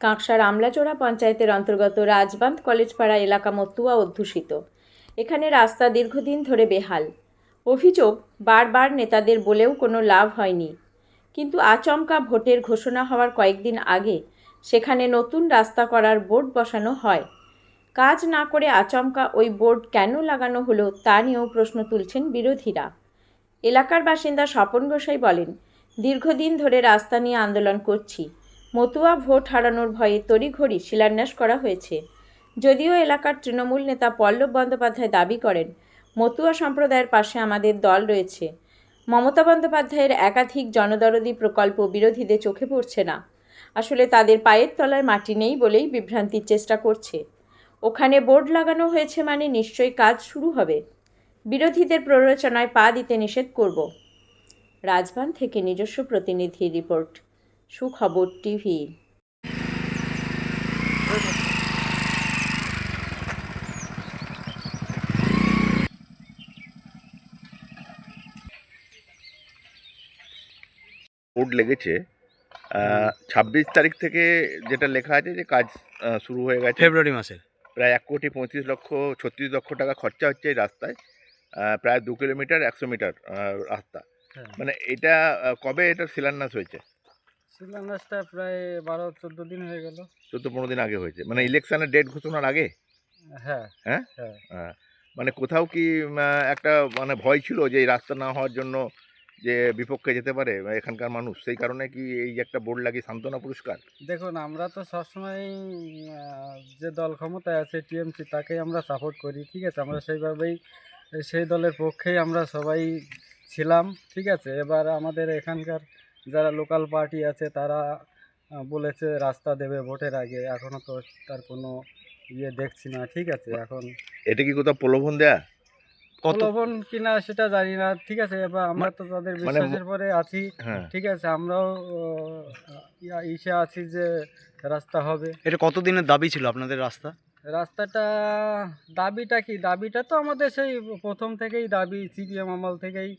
কাঁকসার আমলাচোড়া পঞ্চায়েতের অন্তর্গত রাজবাঁধ কলেজপাড়া এলাকা মতুয়া অধ্যুষিত। এখানে রাস্তা দীর্ঘদিন ধরে বেহাল। অভিযোগ, বারবার নেতাদের বলেও কোনো লাভ হয়নি। কিন্তু আচমকা ভোটের ঘোষণা হওয়ার কয়েকদিন আগে সেখানে নতুন রাস্তা করার বোর্ড বসানো হয়। কাজ না করে আচমকা ওই বোর্ড কেন লাগানো হলো তা নিয়েও প্রশ্ন তুলছেন বিরোধীরা। এলাকার বাসিন্দা স্বপন গোসাই বলেন, দীর্ঘদিন ধরে রাস্তা নিয়ে আন্দোলন করছি। মতুয়া ভোট হারানোর ভয়ে তড়িঘড়ি শিলান্যাস করা হয়েছে। যদিও এলাকার তৃণমূল নেতা পল্লব বন্দ্যোপাধ্যায় দাবি করেন, মতুয়া সম্প্রদায়ের পাশে আমাদের দল রয়েছে। মমতা বন্দ্যোপাধ্যায়ের একাধিক জনদরদি প্রকল্প বিরোধীদের চোখে পড়ছে না। আসলে তাদের পায়ের তলায় মাটি নেই বলেই বিভ্রান্তির চেষ্টা করছে। ওখানে বোর্ড লাগানো হয়েছে মানে নিশ্চয়ই কাজ শুরু হবে। বিরোধীদের প্ররোচনায় পা দিতে নিষেধ করব। রাজবাঁধ থেকে নিজস্ব প্রতিনিধি রিপোর্ট, সুখবর টিভি। বোর্ড লেগেছে 26 তারিখ থেকে, যেটা লেখা আছে যে কাজ শুরু হয়ে গেছে ফেব্রুয়ারি মাসের। প্রায় 1,35,36,000 টাকা খরচা হচ্ছে এই রাস্তায়। প্রায় 2 কিলোমিটার 100 মিটার রাস্তা। মানে এটা কবে এটা শিলান্যাস হয়েছে? শিলান্যাসটা প্রায় 12-14 দিন হয়ে গেল। 14-15 দিন আগে হয়েছে, মানে ইলেকশনের ডেট ঘোষণার আগে। হ্যাঁ হ্যাঁ হ্যাঁ মানে কোথাও কি একটা মানে ভয় ছিল যে এই রাস্তা না হওয়ার জন্য যে বিপক্ষে যেতে পারে এখানকার মানুষ, সেই কারণে কি এই যে একটা বোর্ড লাগিয়ে সান্ত্বনা পুরস্কার? দেখুন, আমরা তো সবসময় যে দল ক্ষমতায় আছে টিএমসি, তাকেই আমরা সাপোর্ট করি। ঠিক আছে, আমরা সেইভাবেই সেই দলের পক্ষেই আমরা সবাই ছিলাম। ঠিক আছে, এবার আমাদের এখানকার যারা লোকাল পার্টি আছে তারা বলেছে রাস্তা দেবে ভোটের আগে। এখনও তো তার কোনো দেখছি না। ঠিক আছে, এখন এটা কি কোথাও প্রলোভন দেয়া? প্রলোভন কিনা সেটা জানি না। ঠিক আছে, এবার আমরা তো তাদের বিশ্বাসের পরে আছি। হ্যাঁ, ঠিক আছে, আমরাও ইসে আছি যে রাস্তা হবে। এটা কতদিনের দাবি ছিল আপনাদের রাস্তা? রাস্তাটা দাবিটা কি, দাবিটা তো আমাদের সেই প্রথম থেকেই দাবি, সিপিএম আমল থেকেই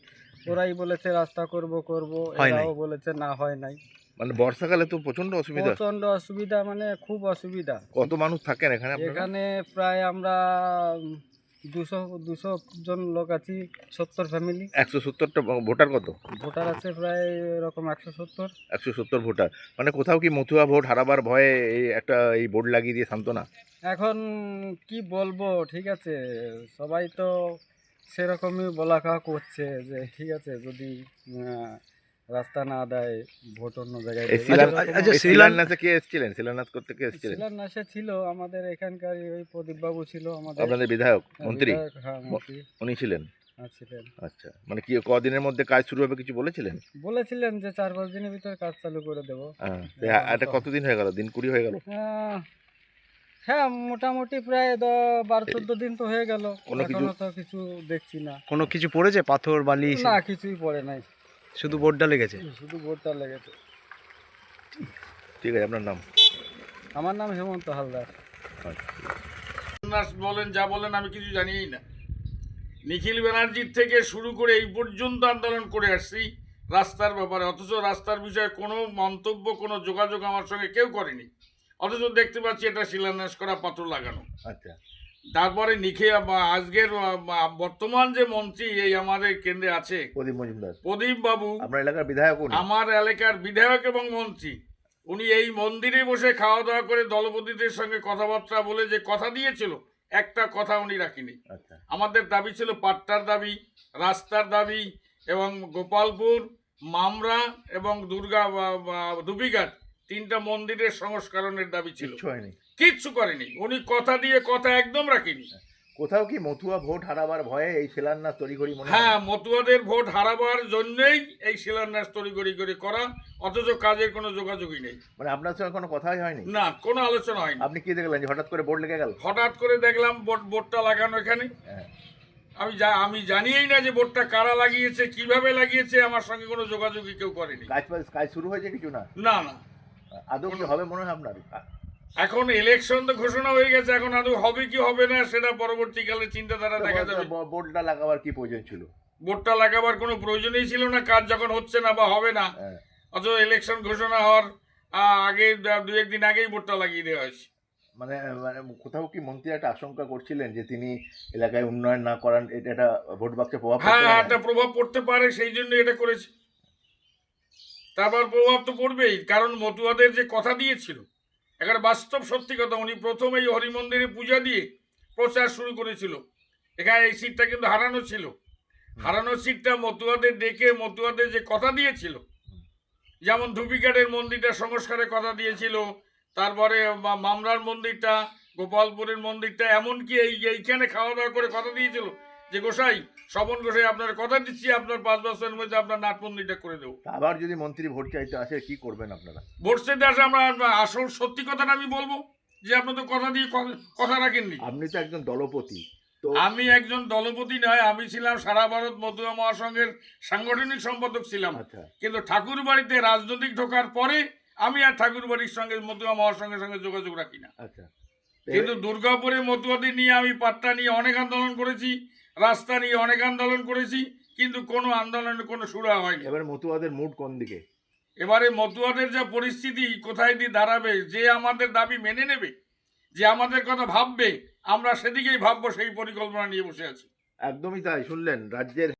ওরাই বলেছে রাস্তা করব করব, হয় নাই। এরাও বলেছে না, হয় নাই। মানে বর্ষাকালে তো প্রচন্ড অসুবিধা। প্রচণ্ড অসুবিধা, মানে খুব অসুবিধা। কত মানুষ থাকেন এখানে আপনারা? এখানে প্রায় আমরা 200 জন লোক আছি, 70 ফ্যামিলি। 170টা ভোটার কত? ভোটার আছে প্রায় এরকম 170। 170 ভোটার। মানে কোথাও কি মতুয়া ভোট হারাবার ভয়ে এই বোর্ড লাগিয়ে দিয়ে সান্ত্বনা? এখন কি বলবো, ঠিক আছে, সবাই তো সেরকমই বলা কাওয়া করছে যে ঠিক আছে, যদি রাস্তা না দেয় ভোট অন্য জায়গায় দেবে। আচ্ছা, শিলান্যাসে কে এসেছিলেন? শিলান্যাস করতে কে এসেছিলেন? শিলান্যাসে ছিল আমাদের এখানকার ওই প্রদীপ বাবু ছিল আমাদের আপনাদের বিধায়ক, মন্ত্রী? বিধায়ক, হ্যাঁ মন্ত্রী উনি ছিলেন? ছিলেন। আচ্ছা, মানে কি কদিনের মধ্যে কাজ শুরু হবে কিছু বলেছিলেন? বলেছিলেন যে 4-5 দিনের ভিতরে কাজ চালু করে দেবো। এটা কতদিন হয়ে গেল? দিন 20 হয়ে গেল? হ্যাঁ, মোটামুটি প্রায় 12-14 দিন তো হয়ে গেল। কোনো কিছু? এখনো তো কিছু দেখছি না। কোনো কিছু পড়েছে? পাথর বালি? না, কিছুই পড়ে নাই, শুধু বোর্ডটা লেগেছে। শুধু বোর্ডটা লেগেছে। ঠিক আছে, আপনার নাম? আমার নাম হেমন্ত হালদার। বলেন যা বলেন, আমি কিছু জানিই না। নিখিল ব্যানার্জির থেকে শুরু করে এই পর্যন্ত আন্দোলন করে আসছি রাস্তার ব্যাপারে, অথচ রাস্তার বিষয়ে কোনো মন্তব্য, কোনো যোগাযোগ আমার সঙ্গে কেউ করেনি। অথচ দেখতে পাচ্ছি এটা শিলান্যাস করা, পাথর লাগানো। আচ্ছা, তারপরে আজকের বর্তমান যে মন্ত্রী এই আমাদের কেন্দ্রে আছে, প্রদীপ মজুমদার, প্রদীপ বাবু, আপনার এলাকার বিধায়ক। আমার এলাকার বিধায়ক এবং মন্ত্রী, উনি এই মন্দিরে বসে খাওয়া দাওয়া করে দলপতিদের সঙ্গে কথাবার্তা বলে যে কথা দিয়েছিল, একটা কথা উনি রাখিনি। আচ্ছা, আমাদের দাবি ছিল পাট্টার দাবি, রাস্তার দাবি, এবং গোপালপুর, মামরা এবং দুবিঘাট 3টা মন্দিরের সংস্করণের দাবি ছিল। কিচ্ছু করেনি উনি, কথা দিয়ে কথা একদম রাখেনি। কোথাও কি মতুয়া ভোট হারাবার ভয়ে এই শিলান্যাস তড়িঘড়ি মনে হয়? হ্যাঁ, মতুয়াদের ভোট হারাবার জন্যই এই শিলান্যাস তড়িঘড়ি করে করা, অথচ কাজের কোনো যোগাযোগই নেই। মানে আপনার সঙ্গে কোনো কথাই হয়নি? না, কোনো আলোচনা হয়নি। আপনি কি দেখলেন যে হঠাৎ করে বোর্ড লেগে গেল? হঠাৎ করে দেখলাম বোর্ডটা লাগানো এখানে। আমি জানিই না যে বোর্ডটা কারা লাগিয়েছে, কিভাবে লাগিয়েছে, আমার সঙ্গে কোনো যোগাযোগই কেউ করেনি। কাজ শুরু হয়েছে কিছু না? না না, আদৌ কি হবে মনে হয় আপনার? এখন ইলেকশন তো ঘোষণা হয়ে গেছে, এখন আদৌ হবে কি হবে না সেটা পরবর্তীকালে চিন্তাধারা দেখা যাবে। বোর্ডটা লাগাবার কি প্রয়োজন ছিল? বোর্ডটা লাগাবার কোনো প্রয়োজনই ছিল না, কাজ যখন হচ্ছে না বা হবে না। অথচ ইলেকশন ঘোষণা হওয়ার আগে দু একদিন আগেই বোর্ডটা লাগিয়ে দেওয়া হয়েছে। মানে মানে কোথাও কি মন্ত্রী একটা আশঙ্কা করছিলেন যে তিনি এলাকায় উন্নয়ন না করান, এটা একটা ভোট বাক্সে প্রভাব পড়তে হ্যাঁ, পারে? একটা প্রভাব পড়তে পারে, সেই জন্য এটা করেছে। তারপর প্রভাব তো পড়বেই, কারণ মতুয়াদের যে কথা দিয়েছিল, এখানে বাস্তব সত্যি কথা, উনি প্রথম এই হরিমন্দিরে পূজা দিয়ে প্রচার শুরু করেছিল। এখানে এই সিটটা কিন্তু হারানো ছিল, হারানো সিটটা মতুয়াদের ডেকে মতুয়াদের যে কথা দিয়েছিল, যেমন ধুপিঘাটের মন্দিরটা সংস্কারের কথা দিয়েছিল, তারপরে মামরার মন্দিরটা, গোপালপুরের মন্দিরটা, এমনকি এইখানে খাওয়া দাওয়া করে কথা দিয়েছিল যে গোসাই, স্বপন গোসাই, আপনার কথা দিচ্ছি আপনার 5 বছরের মধ্যে আপনার নাট মন্দিরটা করে দেবো। তা আবার যদি মন্ত্রী ভোট চাইতে আসে কি করবেন আপনারা? ভোট চাইতে আসে আমরা আসল সত্যি কথাটা আমি বলবো যে আপনি তো কথা দিয়ে কথা রাখেননি। আপনি তো একজন দলপতি, তো আমি একজন দলপতি নয়, আমি ছিলাম সারা ভারত মতুয়া মহাসংঘের সাংগঠনিক সম্পাদক ছিলাম। আচ্ছা, কিন্তু ঠাকুর বাড়িতে রাজনৈতিক ঢোকার পরে আমি আর ঠাকুর বাড়ির সঙ্গে মতুয়া মহাসংঘের সঙ্গে যোগাযোগ রাখি না। আচ্ছা। কিন্তু দুর্গাপুরে মতুয়াদের নিয়ে আমি পাট্টা নিয়ে অনেক আন্দোলন করেছি, রাস্তা নিয়ে অনেক আন্দোলন করেছি, কিন্তু কোনো আন্দোলনের কোনো সুরা হয়নি। এবার মতুয়াদের মুড কোন দিকে? এবারে মতুয়াদের যা পরিস্থিতি কোথায় দিয়ে দাঁড়াবে, যে আমাদের দাবি মেনে নেবে, যে আমাদের কথা ভাববে, আমরা সেদিকেই ভাববো, সেই পরিকল্পনা নিয়ে বসে আছি। একদমই তাই, শুনলেন রাজ্যের